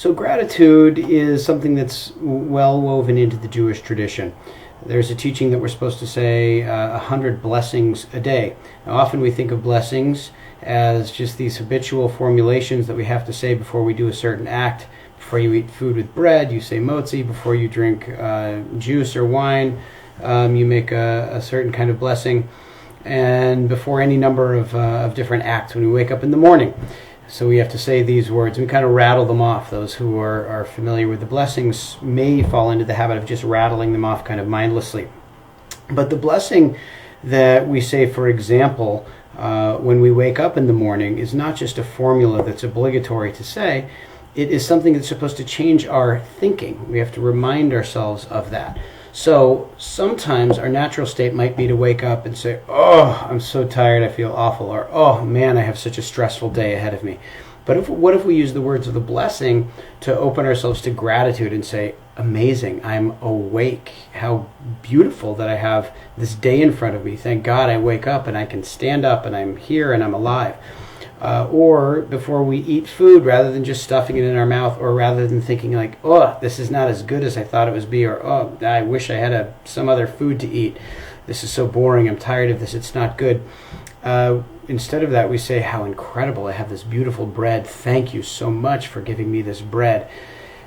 So gratitude is something that's well woven into the Jewish tradition. There's a teaching that we're supposed to say 100 blessings a day. Now, often we think of blessings as just these habitual formulations that we have to say before we do a certain act. Before you eat food with bread, you say motzi. Before you drink juice or wine, you make a certain kind of blessing. And before any number of different acts when we wake up in the morning. So we have to say these words. We kind of rattle them off. Those who are familiar with the blessings may fall into the habit of just rattling them off kind of mindlessly. But the blessing that we say, for example, when we wake up in the morning is not just a formula that's obligatory to say. It is something that's supposed to change our thinking. We have to remind ourselves of that. So sometimes our natural state might be to wake up and say, oh, I'm so tired, I feel awful, or oh man, I have such a stressful day ahead of me. But what if we use the words of the blessing to open ourselves to gratitude and say, amazing, I'm awake. How beautiful that I have this day in front of me. Thank God I wake up and I can stand up and I'm here and I'm alive. Or before we eat food, rather than just stuffing it in our mouth, or rather than thinking like, oh, this is not as good as I thought it would be, or oh, I wish I had some other food to eat. This is so boring. I'm tired of this. It's not good. Instead of that, we say, how incredible. I have this beautiful bread. Thank you so much for giving me this bread.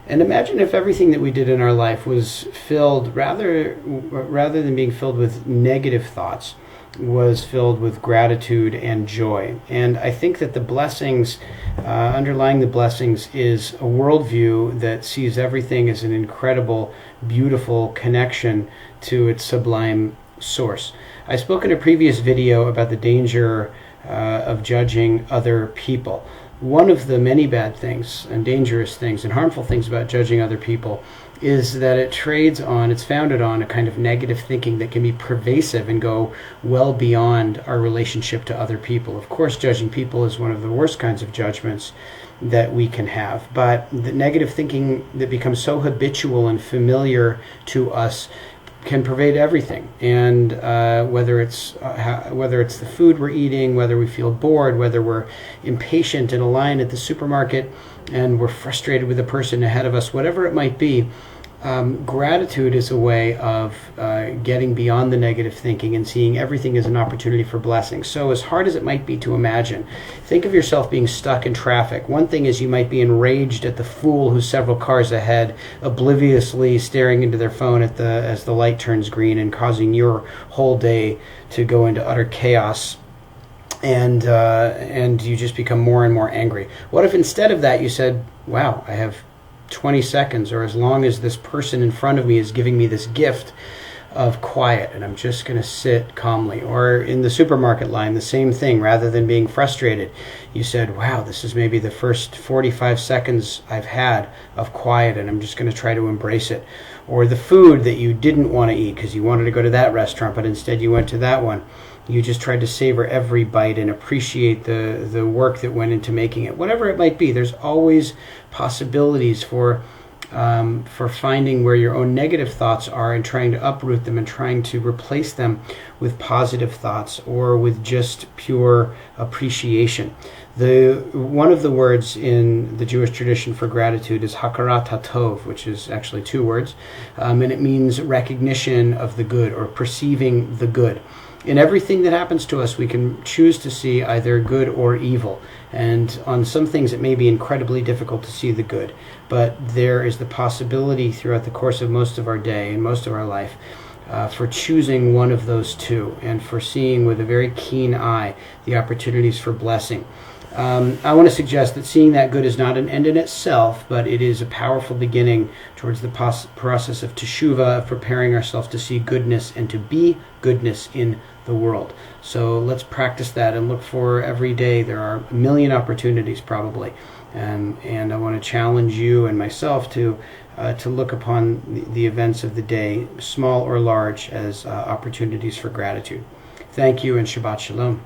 And imagine if everything that we did in our life was filled, rather than being filled with negative thoughts, was filled with gratitude and joy. And I think that the blessings, underlying the blessings, is a worldview that sees everything as an incredible, beautiful connection to its sublime source. I spoke in a previous video about the danger of judging other people. One of the many bad things and dangerous things and harmful things about judging other people is that it's founded on a kind of negative thinking that can be pervasive and go well beyond our relationship to other people. Of course, judging people is one of the worst kinds of judgments that we can have. But the negative thinking that becomes so habitual and familiar to us can pervade everything, and whether it's the food we're eating, whether we feel bored, whether we're impatient in a line at the supermarket and we're frustrated with the person ahead of us, whatever it might be, gratitude is a way of getting beyond the negative thinking and seeing everything as an opportunity for blessing. So as hard as it might be to imagine, think of yourself being stuck in traffic. One thing is you might be enraged at the fool who's several cars ahead, obliviously staring into their phone as the light turns green and causing your whole day to go into utter chaos. And you just become more and more angry. What if instead of that you said, wow, I have 20 seconds, or as long as this person in front of me is giving me this gift of quiet, and I'm just going to sit calmly. Or in the supermarket line, the same thing. Rather than being frustrated, you said, wow, this is maybe the first 45 seconds I've had of quiet, and I'm just going to try to embrace it. Or the food that you didn't want to eat because you wanted to go to that restaurant, but instead you went to that one. You just tried to savor every bite and appreciate the work that went into making it. Whatever it might be, there's always possibilities for finding where your own negative thoughts are and trying to uproot them and trying to replace them with positive thoughts or with just pure appreciation. One of the words in the Jewish tradition for gratitude is hakarat hatov, which is actually two words, and it means recognition of the good or perceiving the good. In everything that happens to us, we can choose to see either good or evil. And on some things, it may be incredibly difficult to see the good. But there is the possibility throughout the course of most of our day and most of our life for choosing one of those two and for seeing with a very keen eye the opportunities for blessing. I want to suggest that seeing that good is not an end in itself, but it is a powerful beginning towards the process of teshuvah, of preparing ourselves to see goodness and to be goodness in the world. So let's practice that and look for every day. There are a million opportunities probably, and I want to challenge you and myself to look upon the events of the day, small or large, as opportunities for gratitude. Thank you and Shabbat Shalom.